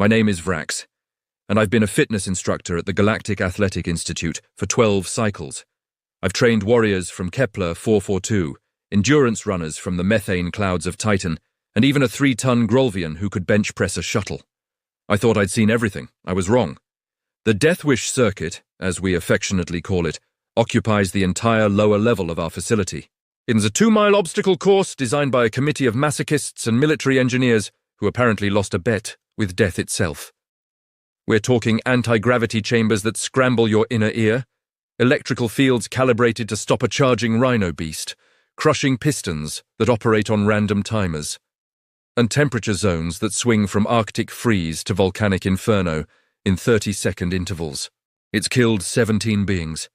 My name is Vrax, and I've been a fitness instructor at the Galactic Athletic Institute for 12 cycles. I've trained warriors from Kepler 442, endurance runners from the methane clouds of Titan, and even a 3-ton Grolvian who could bench press a shuttle. I thought I'd seen everything. I was wrong. The Death Wish Circuit, as we affectionately call it, occupies the entire lower level of our facility. It's a 2-mile obstacle course designed by a committee of masochists and military engineers who apparently lost a bet with death itself. We're talking anti-gravity chambers that scramble your inner ear, electrical fields calibrated to stop a charging rhino beast, crushing pistons that operate on random timers, and temperature zones that swing from Arctic freeze to volcanic inferno in 30-second intervals. It's killed 17 beings.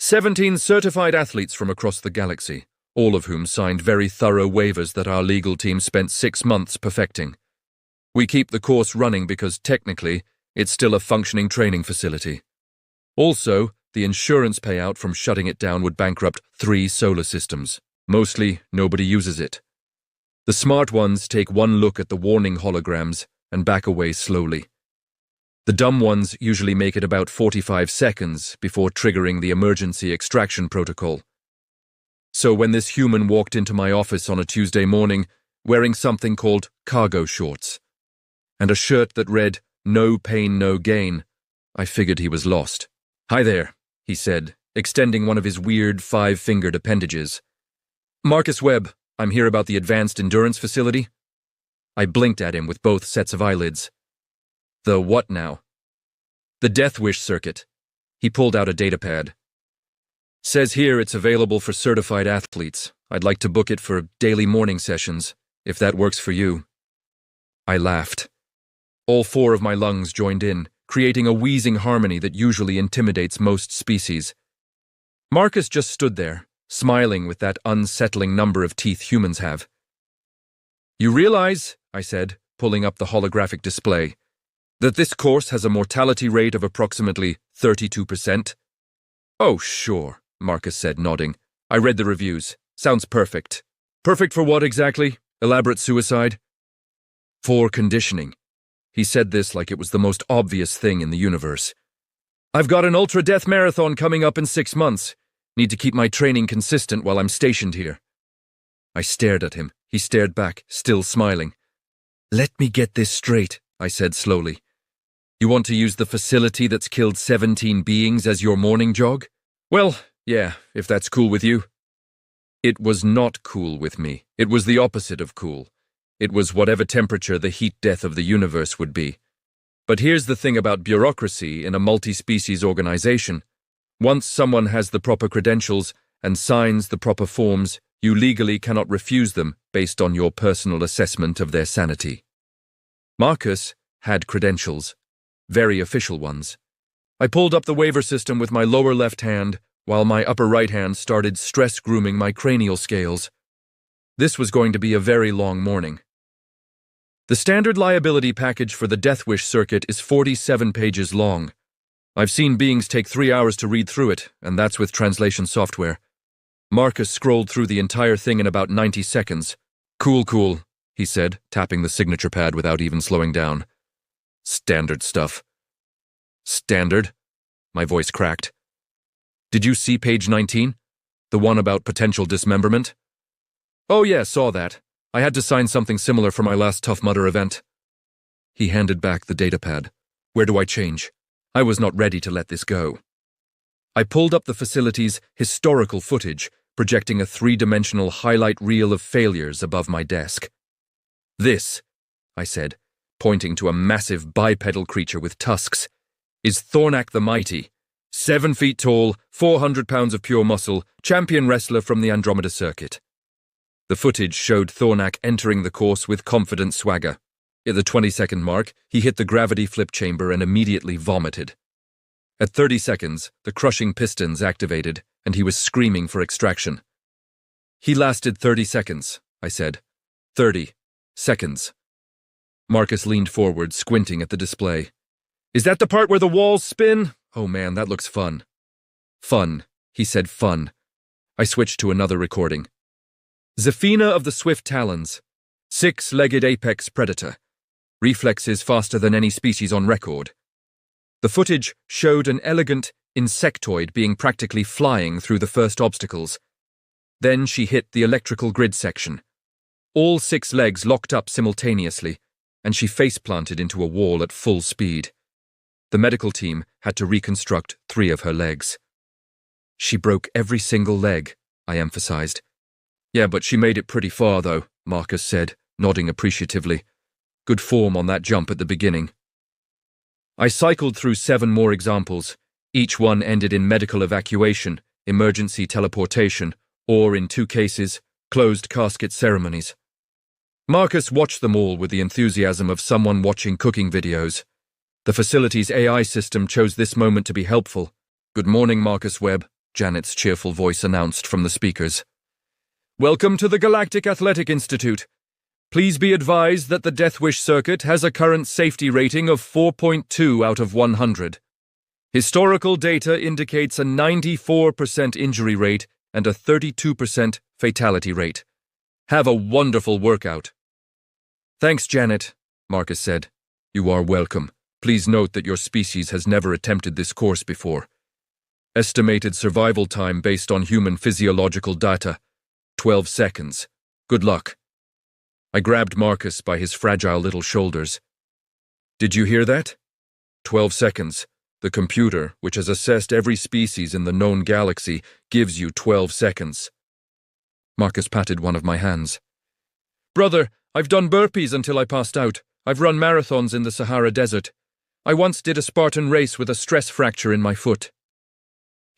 17 certified athletes from across the galaxy, all of whom signed very thorough waivers that our legal team spent 6 months perfecting. We keep the course running because, technically, it's still a functioning training facility. Also, the insurance payout from shutting it down would bankrupt 3 solar systems. Mostly, nobody uses it. The smart ones take one look at the warning holograms and back away slowly. The dumb ones usually make it about 45 seconds before triggering the emergency extraction protocol. So when this human walked into my office on a Tuesday morning wearing something called cargo shorts and a shirt that read, "No pain, no gain," I figured he was lost. "Hi there," he said, extending one of his weird 5-fingered appendages. "Marcus Webb, I'm here about the Advanced Endurance Facility." I blinked at him with both sets of eyelids. "The what now?" "The Death Wish Circuit." He pulled out a datapad. "Says here it's available for certified athletes. I'd like to book it for daily morning sessions, if that works for you." I laughed. All 4 of my lungs joined in, creating a wheezing harmony that usually intimidates most species. Marcus just stood there, smiling with that unsettling number of teeth humans have. "You realize," I said, pulling up the holographic display, "that this course has a mortality rate of approximately 32%? "Oh, sure," Marcus said, nodding. "I read the reviews. Sounds perfect." "Perfect for what exactly? Elaborate suicide?" "For conditioning." He said this like it was the most obvious thing in the universe. "I've got an ultra-death marathon coming up in 6 months. Need to keep my training consistent while I'm stationed here." I stared at him. He stared back, still smiling. "Let me get this straight," I said slowly. "You want to use the facility that's killed 17 beings as your morning jog?" "Well, yeah, if that's cool with you." It was not cool with me. It was the opposite of cool. It was whatever temperature the heat death of the universe would be. But here's the thing about bureaucracy in a multi-species organization. Once someone has the proper credentials and signs the proper forms, you legally cannot refuse them based on your personal assessment of their sanity. Marcus had credentials, very official ones. I pulled up the waiver system with my lower left hand, while my upper right hand started stress-grooming my cranial scales. This was going to be a very long morning. The standard liability package for the Death Wish Circuit is 47 pages long. I've seen beings take 3 hours to read through it, and that's with translation software. Marcus scrolled through the entire thing in about 90 seconds. Cool, he said, tapping the signature pad without even slowing down. Standard stuff. Standard? My voice cracked. Did you see page 19? The one about potential dismemberment? Oh yeah, saw that. I had to sign something similar for my last Tough Mudder event. He handed back the datapad. Where do I change? I was not ready to let this go. I pulled up the facility's historical footage, projecting a 3-dimensional highlight reel of failures above my desk. This, I said, pointing to a massive bipedal creature with tusks, is Thornak the Mighty, 7 feet tall, 400 pounds of pure muscle, champion wrestler from the Andromeda Circuit. The footage showed Thornak entering the course with confident swagger. At the 20-second mark, he hit the gravity flip chamber and immediately vomited. At 30 seconds, the crushing pistons activated, and he was screaming for extraction. He lasted 30 seconds, I said. 30 seconds. Marcus leaned forward, squinting at the display. Is that the part where the walls spin? Oh man, that looks fun. Fun, he said, fun. I switched to another recording. Zephina of the Swift Talons, 6-legged apex predator. reflexes faster than any species on record. The footage showed an elegant insectoid being practically flying through the first obstacles. Then she hit the electrical grid section. All 6 legs locked up simultaneously, and she face-planted into a wall at full speed. The medical team had to reconstruct 3 of her legs. She broke every single leg, I emphasized. Yeah, but she made it pretty far, though, Marcus said, nodding appreciatively. Good form on that jump at the beginning. I cycled through 7 more examples. Each one ended in medical evacuation, emergency teleportation, or, in 2 cases, closed casket ceremonies. Marcus watched them all with the enthusiasm of someone watching cooking videos. The facility's AI system chose this moment to be helpful. "Good morning, Marcus Webb," Janet's cheerful voice announced from the speakers. "Welcome to the Galactic Athletic Institute. Please be advised that the Death Wish circuit has a current safety rating of 4.2 out of 100. Historical data indicates a 94% injury rate and a 32% fatality rate. Have a wonderful workout." "Thanks, Janet," Marcus said. "You are welcome. Please note that your species has never attempted this course before. Estimated survival time based on human physiological data, 12 seconds. Good luck." I grabbed Marcus by his fragile little shoulders. "Did you hear that? 12 seconds. The computer, which has assessed every species in the known galaxy, gives you 12 seconds. Marcus patted one of my hands. "Brother, I've done burpees until I passed out. I've run marathons in the Sahara Desert. I once did a Spartan race with a stress fracture in my foot."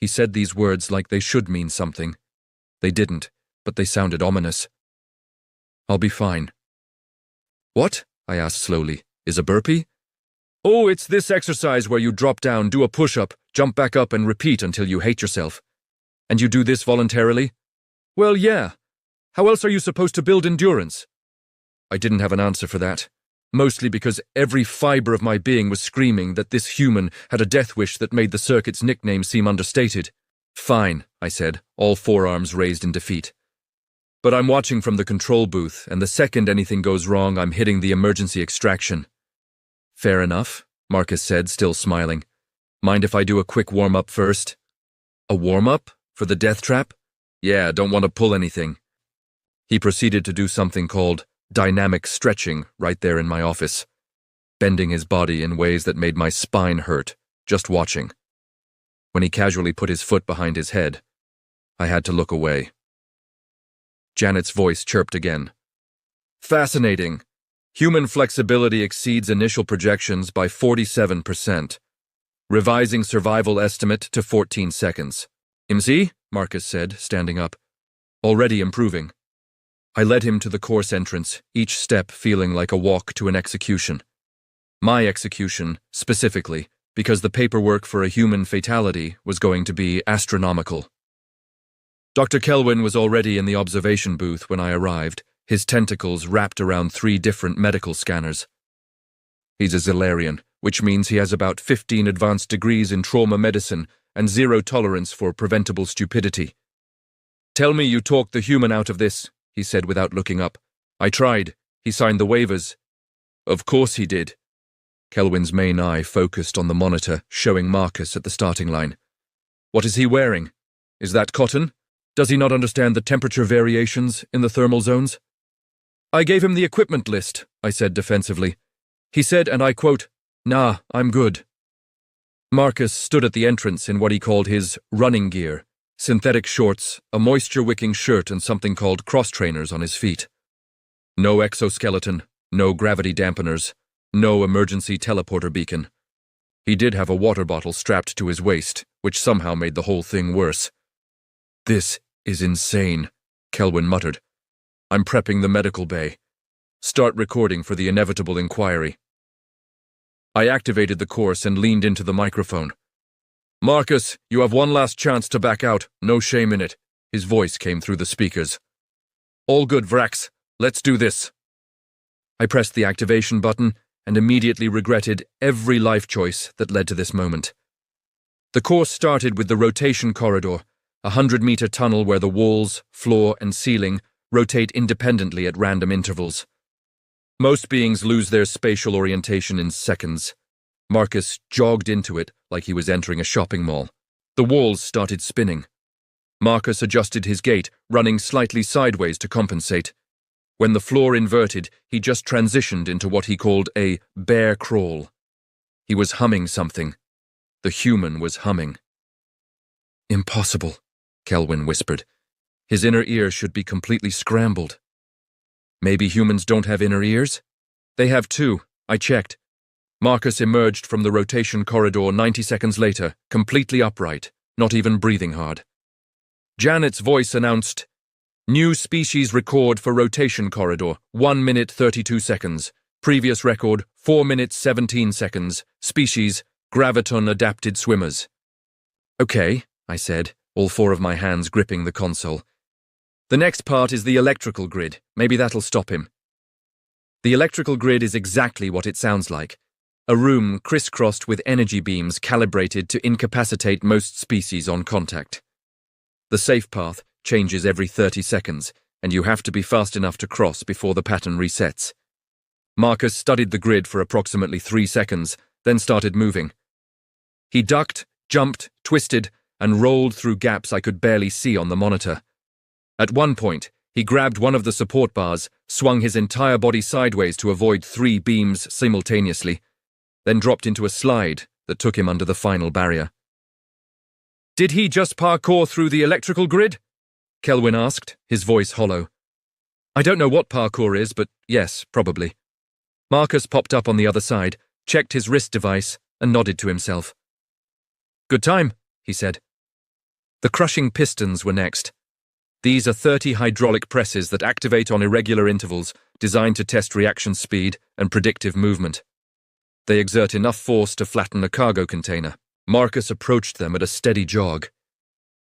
He said these words like they should mean something. They didn't, but they sounded ominous. "I'll be fine." "What?" I asked slowly. "Is a burpee?" "Oh, it's this exercise where you drop down, do a push-up, jump back up and repeat until you hate yourself. And you do this voluntarily?" "Well, yeah. How else are you supposed to build endurance?" I didn't have an answer for that, mostly because every fiber of my being was screaming that this human had a death wish that made the circuit's nickname seem understated. "Fine," I said, all forearms raised in defeat. "But I'm watching from the control booth, and the second anything goes wrong, I'm hitting the emergency extraction." "Fair enough," Marcus said, still smiling. "Mind if I do a quick warm-up first?" "A warm-up? For the death trap?" "Yeah, don't want to pull anything." He proceeded to do something called dynamic stretching right there in my office, bending his body in ways that made my spine hurt, just watching. When he casually put his foot behind his head, I had to look away. Janet's voice chirped again. "Fascinating. Human flexibility exceeds initial projections by 47%, revising survival estimate to 14 seconds. "MC?" Marcus said, standing up. "Already improving." I led him to the course entrance, each step feeling like a walk to an execution. My execution, specifically, because the paperwork for a human fatality was going to be astronomical. Dr. Kelwin was already in the observation booth when I arrived, his tentacles wrapped around 3 different medical scanners. He's a Zilarian, which means he has about 15 advanced degrees in trauma medicine and 0 tolerance for preventable stupidity. "Tell me you talked the human out of this," he said without looking up. "I tried. He signed the waivers." "Of course he did." Kelwin's main eye focused on the monitor, showing Marcus at the starting line. "What is he wearing? Is that cotton? Does he not understand the temperature variations in the thermal zones?" "I gave him the equipment list," I said defensively. He said, and I quote, "Nah, I'm good." Marcus stood at the entrance in what he called his running gear, synthetic shorts, a moisture-wicking shirt, and something called cross-trainers on his feet. No exoskeleton, no gravity dampeners, no emergency teleporter beacon. He did have a water bottle strapped to his waist, which somehow made the whole thing worse. "This is insane," Kelwin muttered. "I'm prepping the medical bay. Start recording for the inevitable inquiry." I activated the course and leaned into the microphone. "Marcus, you have one last chance to back out. No shame in it." His voice came through the speakers. "All good, Vrax. Let's do this." I pressed the activation button and immediately regretted every life choice that led to this moment. The course started with the rotation corridor, a 100-meter tunnel where the walls, floor, and ceiling rotate independently at random intervals. Most beings lose their spatial orientation in seconds. Marcus jogged into it like he was entering a shopping mall. The walls started spinning. Marcus adjusted his gait, running slightly sideways to compensate. When the floor inverted, he just transitioned into what he called a bear crawl. He was humming something. The human was humming. "Impossible," Kelvin whispered. His inner ear should be completely scrambled. Maybe humans don't have inner ears? They have too. I checked. Marcus emerged from the rotation corridor 90 seconds later, completely upright, not even breathing hard. Janet's voice announced, "New species record for rotation corridor, 1 minute 32 seconds. Previous record, 4 minutes 17 seconds. Species, graviton-adapted swimmers." "Okay," I said, all four of my hands gripping the console. "The next part is the electrical grid. Maybe that'll stop him." The electrical grid is exactly what it sounds like. A room crisscrossed with energy beams calibrated to incapacitate most species on contact. The safe path changes every 30 seconds, and you have to be fast enough to cross before the pattern resets. Marcus studied the grid for approximately 3 seconds, then started moving. He ducked, jumped, twisted, and rolled through gaps I could barely see on the monitor. At one point, he grabbed one of the support bars, swung his entire body sideways to avoid 3 beams simultaneously, then dropped into a slide that took him under the final barrier. "Did he just parkour through the electrical grid?" Kelvin asked, his voice hollow. "I don't know what parkour is, but yes, probably." Marcus popped up on the other side, checked his wrist device, and nodded to himself. "Good time," he said. The crushing pistons were next. These are 30 hydraulic presses that activate on irregular intervals, designed to test reaction speed and predictive movement. They exert enough force to flatten a cargo container. Marcus approached them at a steady jog.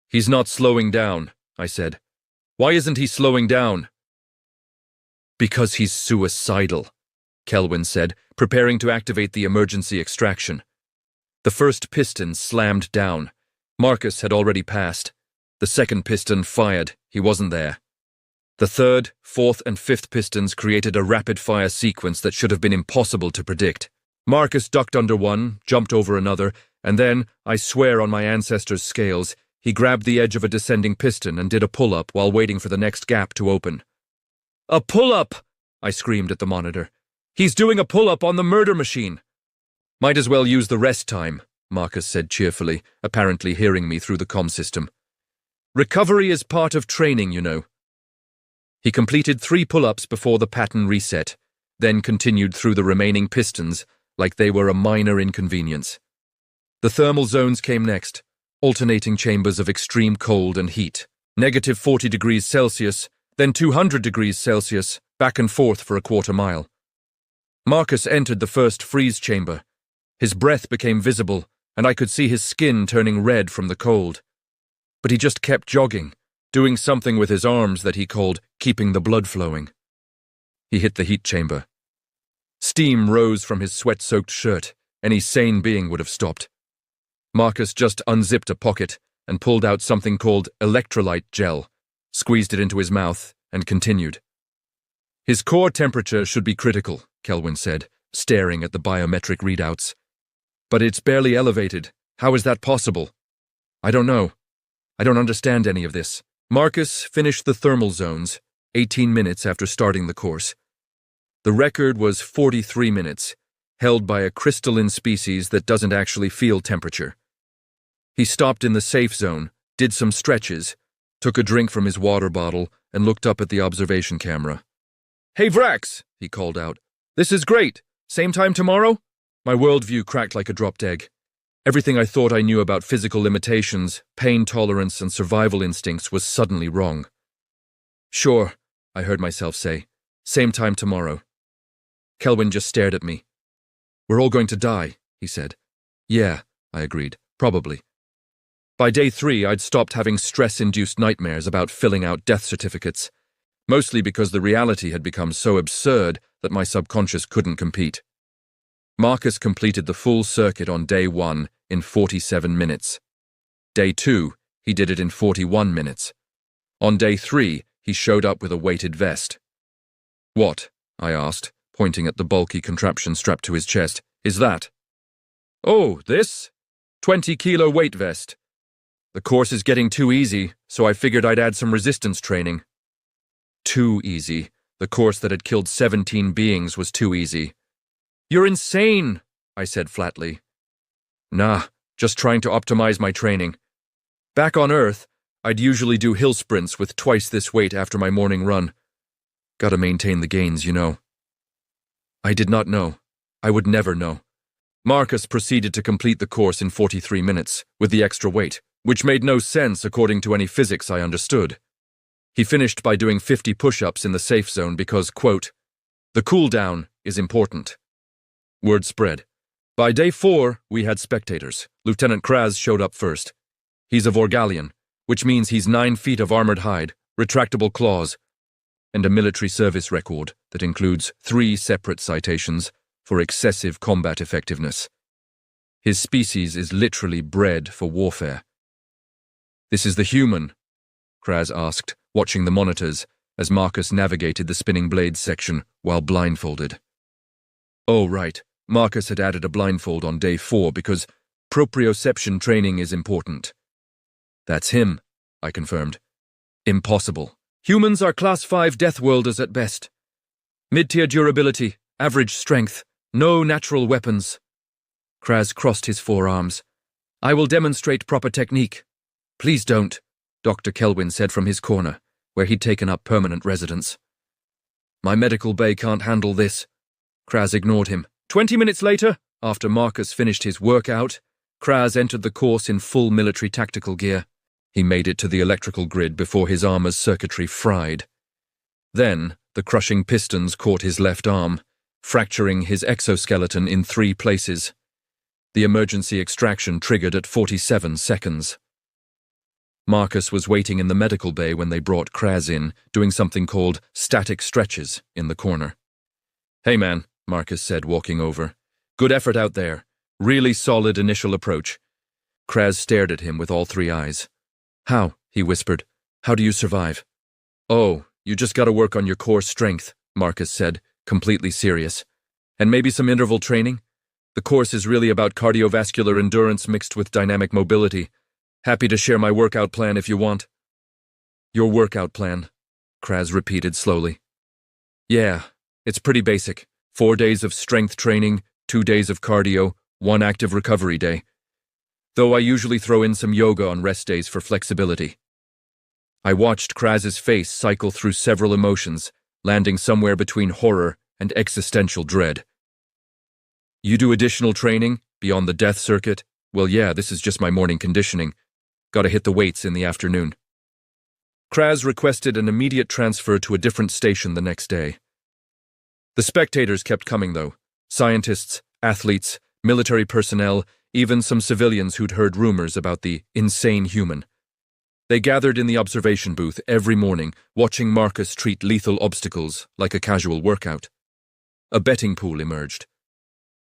"He's not slowing down," I said. "Why isn't he slowing down?" "Because he's suicidal," Kelvin said, preparing to activate the emergency extraction. The first piston slammed down. Marcus had already passed. The second piston fired. He wasn't there. The third, fourth, and fifth pistons created a rapid-fire sequence that should have been impossible to predict. Marcus ducked under one, jumped over another, and then, I swear on my ancestors' scales, he grabbed the edge of a descending piston and did a pull-up while waiting for the next gap to open. "A pull-up!" I screamed at the monitor. "He's doing a pull-up on the murder machine!" "Might as well use the rest time," Marcus said cheerfully, apparently hearing me through the comm system. "Recovery is part of training, you know." He completed 3 pull-ups before the pattern reset, then continued through the remaining pistons like they were a minor inconvenience. The thermal zones came next, alternating chambers of extreme cold and heat. Negative 40 degrees Celsius, then 200 degrees Celsius, back and forth for a quarter mile. Marcus entered the first freeze chamber. His breath became visible, and I could see his skin turning red from the cold. But he just kept jogging, doing something with his arms that he called keeping the blood flowing. He hit the heat chamber. Steam rose from his sweat-soaked shirt. Any sane being would have stopped. Marcus just unzipped a pocket and pulled out something called electrolyte gel, squeezed it into his mouth, and continued. "His core temperature should be critical," Kelvin said, staring at the biometric readouts. "But it's barely elevated. How is that possible?" "I don't know. I don't understand any of this." Marcus finished the thermal zones, 18 minutes after starting the course. The record was 43 minutes, held by a crystalline species that doesn't actually feel temperature. He stopped in the safe zone, did some stretches, took a drink from his water bottle, and looked up at the observation camera. "Hey Vrax," he called out. "This is great. Same time tomorrow?" My worldview cracked like a dropped egg. Everything I thought I knew about physical limitations, pain tolerance, and survival instincts was suddenly wrong. "Sure," I heard myself say. "Same time tomorrow." Kelvin just stared at me. "We're all going to die," he said. "Yeah," I agreed. "Probably." By day 3, I'd stopped having stress-induced nightmares about filling out death certificates, mostly because the reality had become so absurd that my subconscious couldn't compete. Marcus completed the full circuit on day 1 in 47 minutes. Day 2, he did it in 41 minutes. On day 3, he showed up with a weighted vest. "What?" I asked, pointing at the bulky contraption strapped to his chest. Is that? Oh, this? 20-kilo weight vest. The course is getting too easy, so I figured I'd add some resistance training. Too easy. The course that had killed 17 beings was too easy. You're insane, I said flatly. Nah, just trying to optimize my training. Back on Earth, I'd usually do hill sprints with twice this weight after my morning run. Gotta maintain the gains, you know. I did not know. I would never know. Marcus proceeded to complete the course in 43 minutes, with the extra weight, which made no sense according to any physics I understood. He finished by doing 50 push-ups in the safe zone because, quote, the cool-down is important. Word spread. By day 4, we had spectators. Lieutenant Kraz showed up first. He's a Vorgalian, which means he's 9 feet of armored hide, retractable claws, and a military service record that includes 3 separate citations for excessive combat effectiveness. His species is literally bred for warfare. This is the human? Kraz asked, watching the monitors as Marcus navigated the spinning blades section while blindfolded. Oh, right. Marcus had added a blindfold on day 4 because proprioception training is important. That's him, I confirmed. Impossible. Humans are Class 5 Death Worlders at best. Mid-tier durability, average strength, no natural weapons. Kraz crossed his forearms. I will demonstrate proper technique. Please don't, Dr. Kelwin said from his corner, where he'd taken up permanent residence. My medical bay can't handle this. Kraz ignored him. 20 minutes later, after Marcus finished his workout, Kraz entered the course in full military tactical gear. He made it to the electrical grid before his armor's circuitry fried. Then, the crushing pistons caught his left arm, fracturing his exoskeleton in 3 places. The emergency extraction triggered at 47 seconds. Marcus was waiting in the medical bay when they brought Kraz in, doing something called static stretches in the corner. Hey man, Marcus said, walking over. Good effort out there. Really solid initial approach. Kraz stared at him with all 3 eyes. How? He whispered. How do you survive? Oh, you just gotta work on your core strength, Marcus said, completely serious. And maybe some interval training? The course is really about cardiovascular endurance mixed with dynamic mobility. Happy to share my workout plan if you want. Your workout plan, Kraz repeated slowly. Yeah, it's pretty basic. 4 days of strength training, 2 days of cardio, 1 active recovery day. Though I usually throw in some yoga on rest days for flexibility. I watched Kraz's face cycle through several emotions, landing somewhere between horror and existential dread. You do additional training, beyond the death circuit? Well, yeah, this is just my morning conditioning. Gotta hit the weights in the afternoon. Kraz requested an immediate transfer to a different station the next day. The spectators kept coming, though. Scientists, athletes, military personnel, even some civilians who'd heard rumors about the insane human. They gathered in the observation booth every morning, watching Marcus treat lethal obstacles like a casual workout. A betting pool emerged.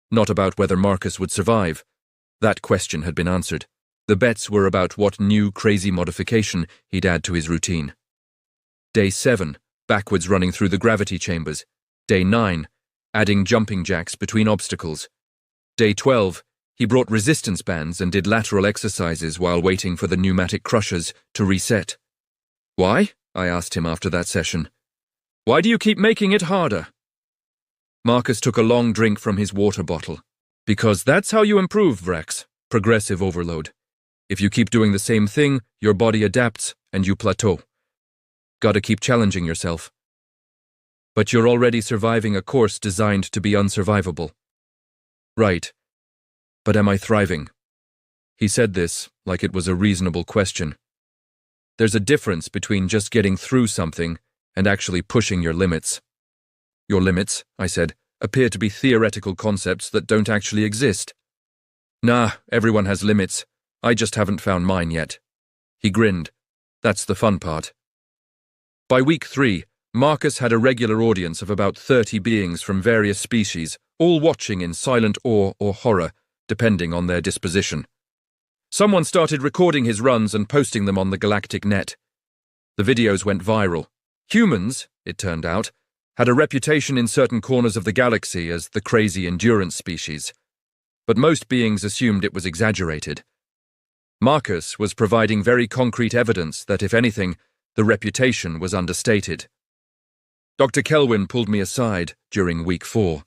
Not about whether Marcus would survive. That question had been answered. The bets were about what new crazy modification he'd add to his routine. Day 7, backwards running through the gravity chambers. Day 9, adding jumping jacks between obstacles. Day 12, he brought resistance bands and did lateral exercises while waiting for the pneumatic crushers to reset. Why? I asked him after that session. Why do you keep making it harder? Marcus took a long drink from his water bottle. Because that's how you improve, Vrax. Progressive overload. If you keep doing the same thing, your body adapts and you plateau. Gotta keep challenging yourself. But you're already surviving a course designed to be unsurvivable. Right. But am I thriving? He said this like it was a reasonable question. There's a difference between just getting through something and actually pushing your limits. Your limits, I said, appear to be theoretical concepts that don't actually exist. Nah, everyone has limits. I just haven't found mine yet. He grinned. That's the fun part. By week 3, Marcus had a regular audience of about 30 beings from various species, all watching in silent awe or horror, depending on their disposition. Someone started recording his runs and posting them on the galactic net. The videos went viral. Humans, it turned out, had a reputation in certain corners of the galaxy as the crazy endurance species, but most beings assumed it was exaggerated. Marcus was providing very concrete evidence that, if anything, the reputation was understated. Dr. Kelwin pulled me aside during week 4.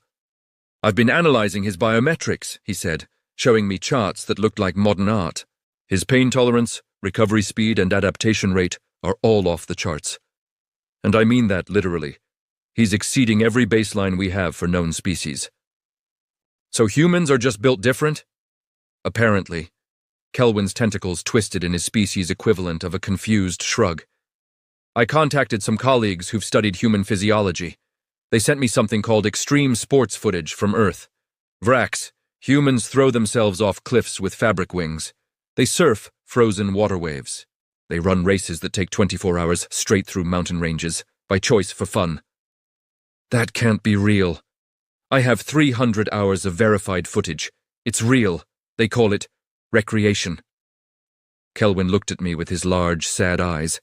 "I've been analyzing his biometrics," he said, showing me charts that looked like modern art. "His pain tolerance, recovery speed, and adaptation rate are all off the charts. And I mean that literally. He's exceeding every baseline we have for known species." "So humans are just built different?" "Apparently." Kelwin's tentacles twisted in his species equivalent of a confused shrug. "I contacted some colleagues who've studied human physiology. They sent me something called extreme sports footage from Earth. Vrax, humans throw themselves off cliffs with fabric wings. They surf frozen water waves. They run races that take 24 hours straight through mountain ranges, by choice for fun. That can't be real. I have 300 hours of verified footage. It's real. They call it recreation." Kelwin looked at me with his large, sad eyes.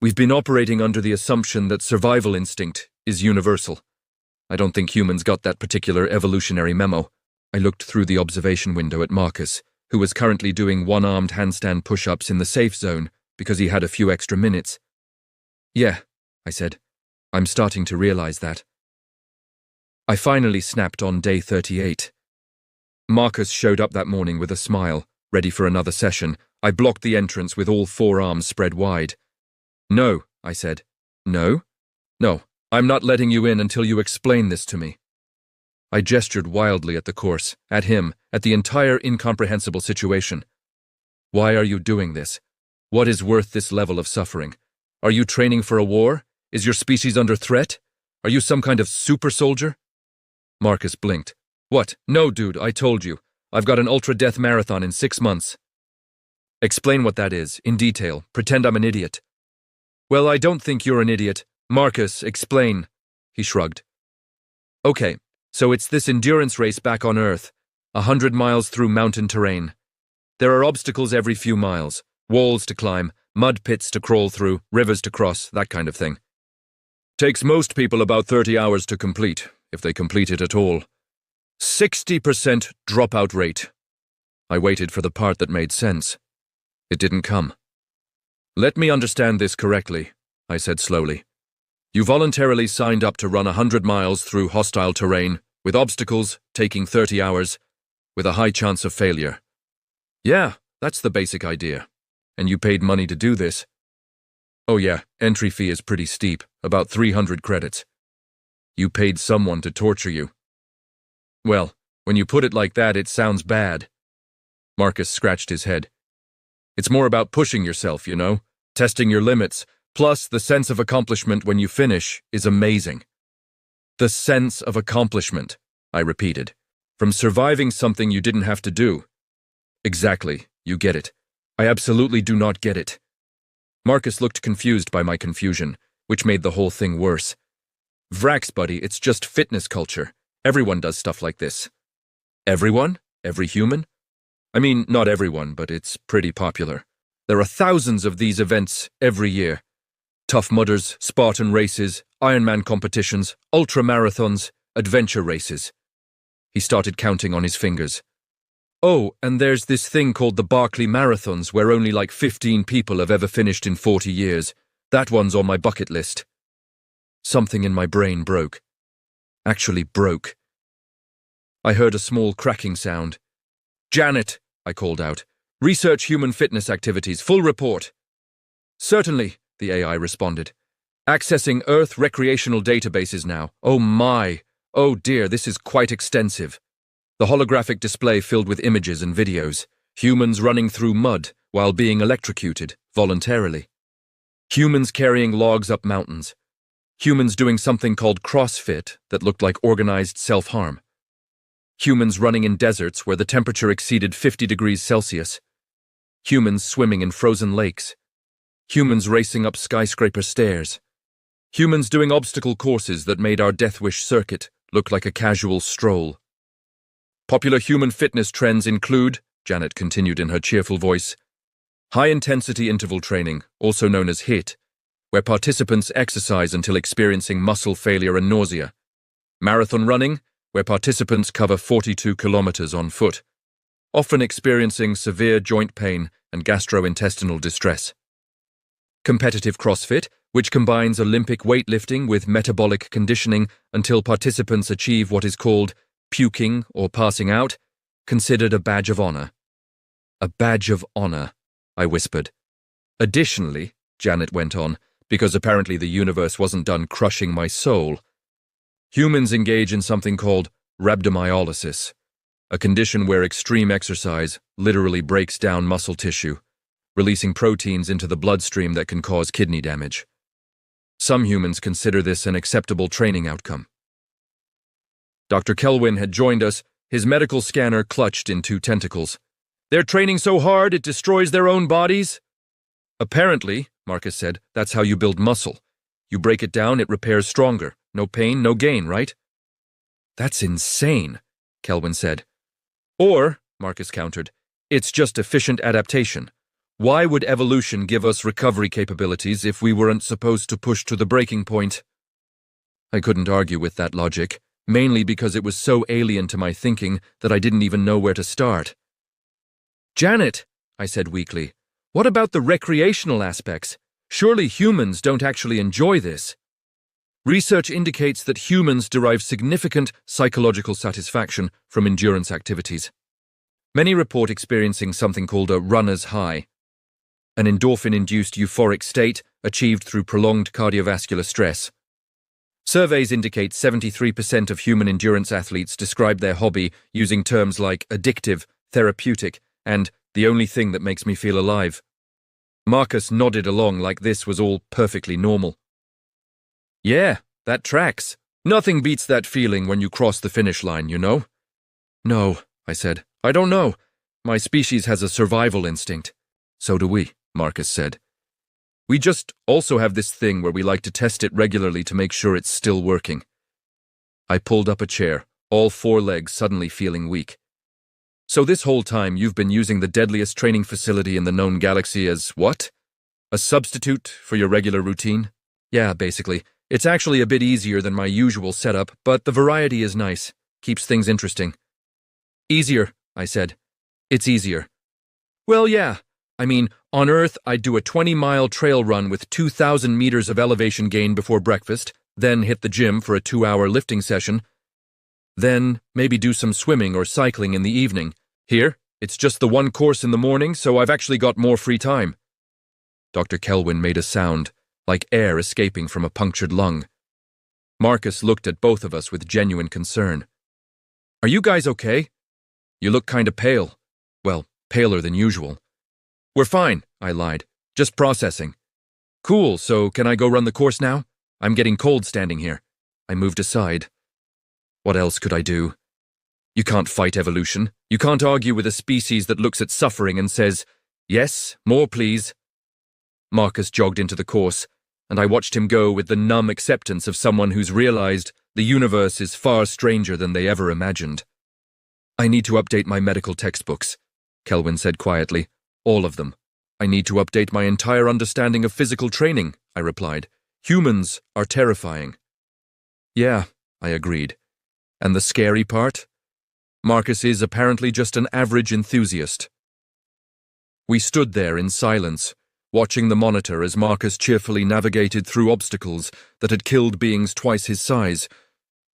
"We've been operating under the assumption that survival instinct is universal. I don't think humans got that particular evolutionary memo." I looked through the observation window at Marcus, who was currently doing one-armed handstand push-ups in the safe zone because he had a few extra minutes. "Yeah," I said. "I'm starting to realize that." I finally snapped on day 38. Marcus showed up that morning with a smile, ready for another session. I blocked the entrance with all 4 arms spread wide. "No," I said. "No? No, I'm not letting you in until you explain this to me." I gestured wildly at the course, at him, at the entire incomprehensible situation. "Why are you doing this? What is worth this level of suffering? Are you training for a war? Is your species under threat? Are you some kind of super soldier?" Marcus blinked. "What? No, dude, I told you. I've got an ultra-death marathon in 6 months." "Explain what that is, in detail. Pretend I'm an idiot." "Well, I don't think you're an idiot. Marcus, explain." He shrugged. "Okay, so it's this endurance race back on Earth, 100 miles through mountain terrain. There are obstacles every few miles, walls to climb, mud pits to crawl through, rivers to cross, that kind of thing. Takes most people about 30 hours to complete, if they complete it at all. 60% dropout rate." I waited for the part that made sense. It didn't come. "Let me understand this correctly," I said slowly. "You voluntarily signed up to run 100 miles through hostile terrain, with obstacles taking 30 hours, with a high chance of failure." "Yeah, that's the basic idea. And you paid money to do this?" "Oh yeah, entry fee is pretty steep, about 300 credits. "You paid someone to torture you." "Well, when you put it like that, it sounds bad." Marcus scratched his head. "It's more about pushing yourself, you know, testing your limits, plus the sense of accomplishment when you finish is amazing." "The sense of accomplishment," I repeated. "From surviving something you didn't have to do." "Exactly, you get it. I absolutely do not get it." Marcus looked confused by my confusion, which made the whole thing worse. "Vrax, buddy, it's just fitness culture. Everyone does stuff like this." "Everyone? Every human?" "I mean, not everyone, but it's pretty popular. There are thousands of these events every year. Tough Mudders, Spartan races, Ironman competitions, ultra-marathons, adventure races." He started counting on his fingers. "Oh, and there's this thing called the Barkley Marathons where only like 15 people have ever finished in 40 years. That one's on my bucket list." Something in my brain broke. Actually broke. I heard a small cracking sound. "Janet," I called out. "Research human fitness activities, full report." "Certainly," the AI responded. "Accessing Earth recreational databases now. Oh my. Oh dear, this is quite extensive." The holographic display filled with images and videos. Humans running through mud while being electrocuted, voluntarily. Humans carrying logs up mountains. Humans doing something called CrossFit that looked like organized self-harm. Humans running in deserts where the temperature exceeded 50 degrees Celsius. Humans swimming in frozen lakes. Humans racing up skyscraper stairs. Humans doing obstacle courses that made our Death Wish circuit look like a casual stroll. Popular human fitness trends include, Janet continued in her cheerful voice, high-intensity interval training, also known as HIIT, where participants exercise until experiencing muscle failure and nausea. Marathon running, where participants cover 42 kilometers on foot, often experiencing severe joint pain and gastrointestinal distress. Competitive CrossFit, which combines Olympic weightlifting with metabolic conditioning until participants achieve what is called puking or passing out, considered a badge of honor. A badge of honor, I whispered. Additionally, Janet went on, because apparently the universe wasn't done crushing my soul, humans engage in something called rhabdomyolysis, a condition where extreme exercise literally breaks down muscle tissue, releasing proteins into the bloodstream that can cause kidney damage. Some humans consider this an acceptable training outcome. Dr. Kelwin had joined us, his medical scanner clutched in two tentacles. They're training so hard it destroys their own bodies? Apparently, Marcus said, that's how you build muscle. You break it down, it repairs stronger. No pain, no gain, right? That's insane, Kelwin said. Or, Marcus countered, it's just efficient adaptation. Why would evolution give us recovery capabilities if we weren't supposed to push to the breaking point? I couldn't argue with that logic, mainly because it was so alien to my thinking that I didn't even know where to start. Janet, I said weakly, what about the recreational aspects? Surely humans don't actually enjoy this. Research indicates that humans derive significant psychological satisfaction from endurance activities. Many report experiencing something called a runner's high, an endorphin-induced euphoric state achieved through prolonged cardiovascular stress. Surveys indicate 73% of human endurance athletes describe their hobby using terms like addictive, therapeutic, and the only thing that makes me feel alive. Marcus nodded along like this was all perfectly normal. Yeah, that tracks. Nothing beats that feeling when you cross the finish line, you know? No, I said. I don't know. My species has a survival instinct. So do we, Marcus said. We just also have this thing where we like to test it regularly to make sure it's still working. I pulled up a chair, all four legs suddenly feeling weak. So this whole time you've been using the deadliest training facility in the known galaxy as what? A substitute for your regular routine? Yeah, basically. It's actually a bit easier than my usual setup, but the variety is nice. Keeps things interesting. Easier, I said. It's easier. Well, yeah. I mean, on Earth, I'd do a 20-mile trail run with 2,000 meters of elevation gain before breakfast, then hit the gym for a 2-hour lifting session, then maybe do some swimming or cycling in the evening. Here, it's just the one course in the morning, so I've actually got more free time. Dr. Kelwin made a sound, like air escaping from a punctured lung. Marcus looked at both of us with genuine concern. Are you guys okay? You look kinda pale. Well, paler than usual. We're fine, I lied. Just processing. Cool, so can I go run the course now? I'm getting cold standing here. I moved aside. What else could I do? You can't fight evolution. You can't argue with a species that looks at suffering and says, yes, more please. Marcus jogged into the course, and I watched him go with the numb acceptance of someone who's realized the universe is far stranger than they ever imagined. I need to update my medical textbooks, Kelwin said quietly. All of them. I need to update my entire understanding of physical training, I replied. Humans are terrifying. Yeah, I agreed. And the scary part? Marcus is apparently just an average enthusiast. We stood there in silence, watching the monitor as Marcus cheerfully navigated through obstacles that had killed beings twice his size,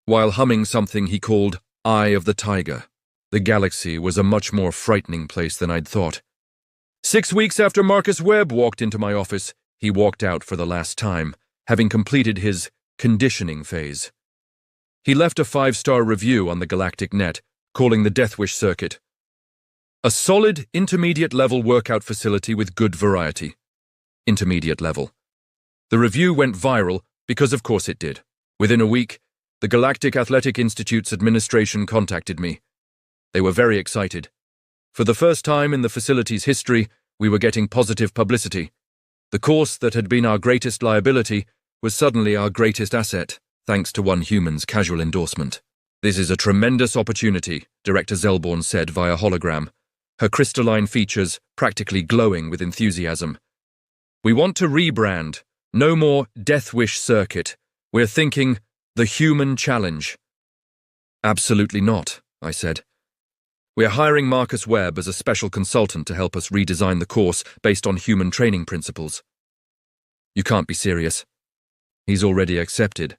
while humming something he called Eye of the Tiger. The galaxy was a much more frightening place than I'd thought. 6 weeks after Marcus Webb walked into my office, he walked out for the last time, having completed his conditioning phase. He left a 5-star review on the Galactic Net, calling the Death Wish circuit a solid intermediate-level workout facility with good variety. Intermediate level. The review went viral because of course it did. Within a week, the Galactic Athletic Institute's administration contacted me. They were very excited. For the first time in the facility's history, we were getting positive publicity. The course that had been our greatest liability was suddenly our greatest asset, thanks to one human's casual endorsement. This is a tremendous opportunity, Director Zelborn said via hologram, her crystalline features practically glowing with enthusiasm. We want to rebrand, No more Death Wish circuit. We're thinking the human challenge. Absolutely not, I said. We're hiring Marcus Webb as a special consultant to help us redesign the course based on human training principles. You can't be serious. He's already accepted.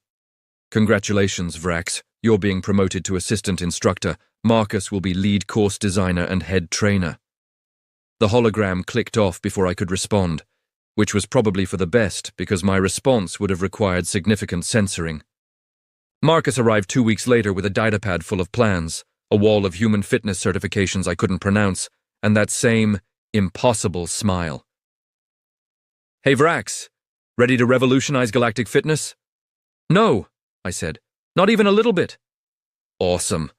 Congratulations, Vrax. You're being promoted to assistant instructor. Marcus will be lead course designer and head trainer. The hologram clicked off before I could respond, which was probably for the best because my response would have required significant censoring. Marcus arrived 2 weeks later with a datapad full of plans, a wall of human fitness certifications I couldn't pronounce, and that same impossible smile. Hey Vrax, ready to revolutionize galactic fitness? No, I said, not even a little bit. Awesome.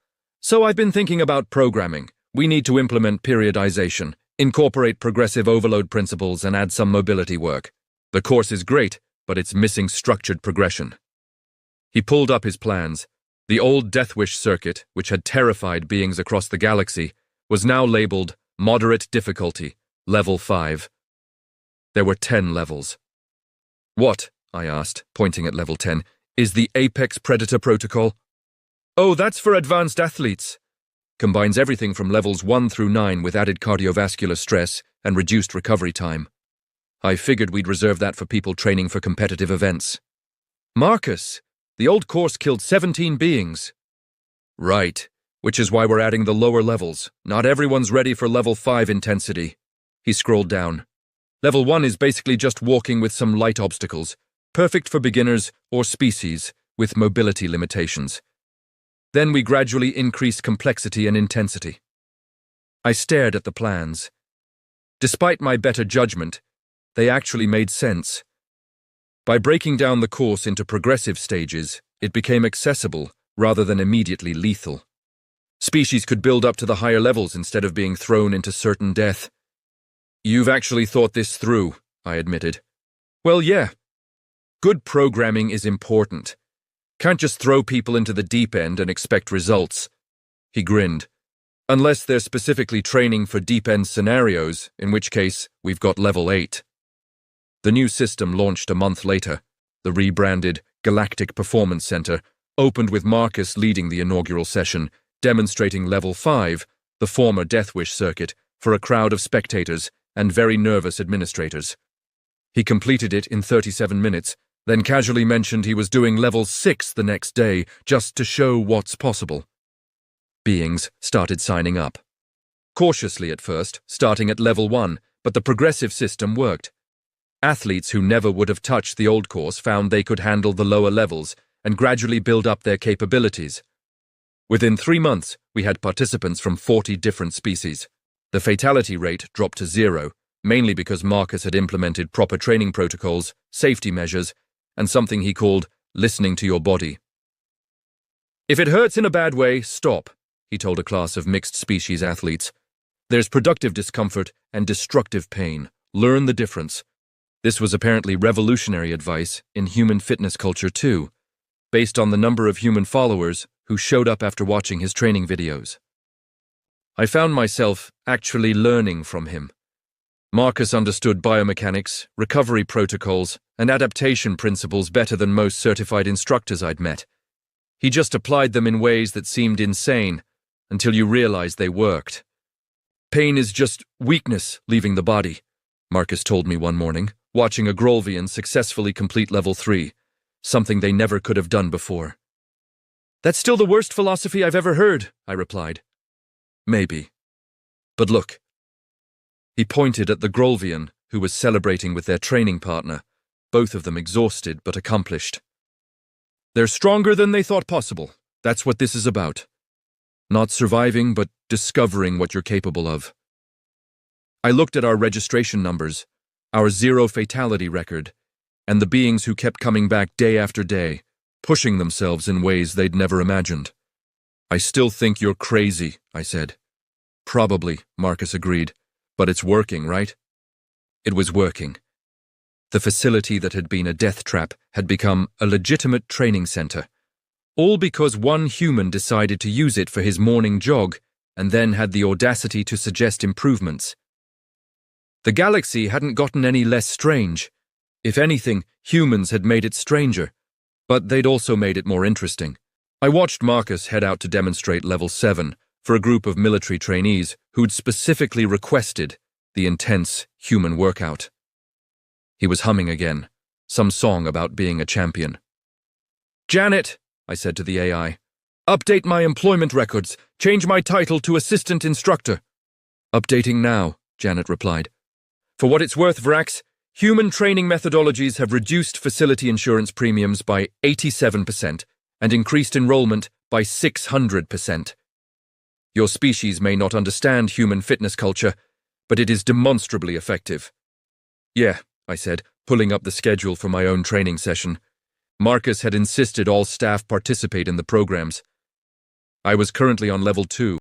So I've been thinking about programming. We need to implement periodization, incorporate progressive overload principles, and add some mobility work. The course is great, but it's missing structured progression. He pulled up his plans. The old Death Wish circuit, which had terrified beings across the galaxy, was now labeled Moderate Difficulty, Level 5. There were 10 levels. What, I asked, pointing at Level 10, is the Apex Predator Protocol? Oh, that's for advanced athletes. Combines everything from levels 1 through 9 with added cardiovascular stress and reduced recovery time. I figured we'd reserve that for people training for competitive events. Marcus, the old course killed 17 beings. Right, which is why we're adding the lower levels. Not everyone's ready for level 5 intensity. He scrolled down. Level 1 is basically just walking with some light obstacles, perfect for beginners or species with mobility limitations. Then we gradually increase complexity and intensity. I stared at the plans. Despite my better judgment, they actually made sense. By breaking down the course into progressive stages, it became accessible rather than immediately lethal. Species could build up to the higher levels instead of being thrown into certain death. You've actually thought this through, I admitted. Well, yeah. Good programming is important. Can't just throw people into the deep end and expect results. He grinned. Unless they're specifically training for deep end scenarios, in which case we've got level 8. The new system launched a month later. The rebranded Galactic Performance Center opened with Marcus leading the inaugural session, demonstrating level 5, the former Death Wish circuit, for a crowd of spectators and very nervous administrators. He completed it in 37 minutes, then casually mentioned he was doing level 6 the next day just to show what's possible. Beings started signing up. Cautiously at first, starting at level 1, but the progressive system worked. Athletes who never would have touched the old course found they could handle the lower levels and gradually build up their capabilities. Within 3 months, we had participants from 40 different species. The fatality rate dropped to 0, mainly because Marcus had implemented proper training protocols, safety measures, and something he called listening to your body. If it hurts in a bad way, stop, he told a class of mixed species athletes. There's productive discomfort and destructive pain. Learn the difference. This was apparently revolutionary advice in human fitness culture too, based on the number of human followers who showed up after watching his training videos. I found myself actually learning from him. Marcus understood biomechanics, recovery protocols, and adaptation principles better than most certified instructors I'd met. He just applied them in ways that seemed insane until you realized they worked. Pain is just weakness leaving the body, Marcus told me one morning, watching a Grolvian successfully complete level 3, something they never could have done before. That's still the worst philosophy I've ever heard, I replied. Maybe. But look. He pointed at the Grolvian, who was celebrating with their training partner, both of them exhausted but accomplished. They're stronger than they thought possible. That's what this is about. Not surviving, but discovering what you're capable of. I looked at our registration numbers, our 0 fatality record, and the beings who kept coming back day after day, pushing themselves in ways they'd never imagined. I still think you're crazy, I said. Probably, Marcus agreed. But it's working, right? It was working. The facility that had been a death trap had become a legitimate training center, all because one human decided to use it for his morning jog and then had the audacity to suggest improvements. The galaxy hadn't gotten any less strange. If anything, humans had made it stranger, but they'd also made it more interesting. I watched Marcus head out to demonstrate Level 7 for a group of military trainees who'd specifically requested the intense human workout. He was humming again, some song about being a champion. "Janet," I said to the AI, "update my employment records. Change my title to assistant instructor." "Updating now," Janet replied. "For what it's worth, Vrax, human training methodologies have reduced facility insurance premiums by 87% and increased enrollment by 600%. Your species may not understand human fitness culture, but it is demonstrably effective." "Yeah," I said, pulling up the schedule for my own training session. Marcus had insisted all staff participate in the programs. I was currently on Level 2.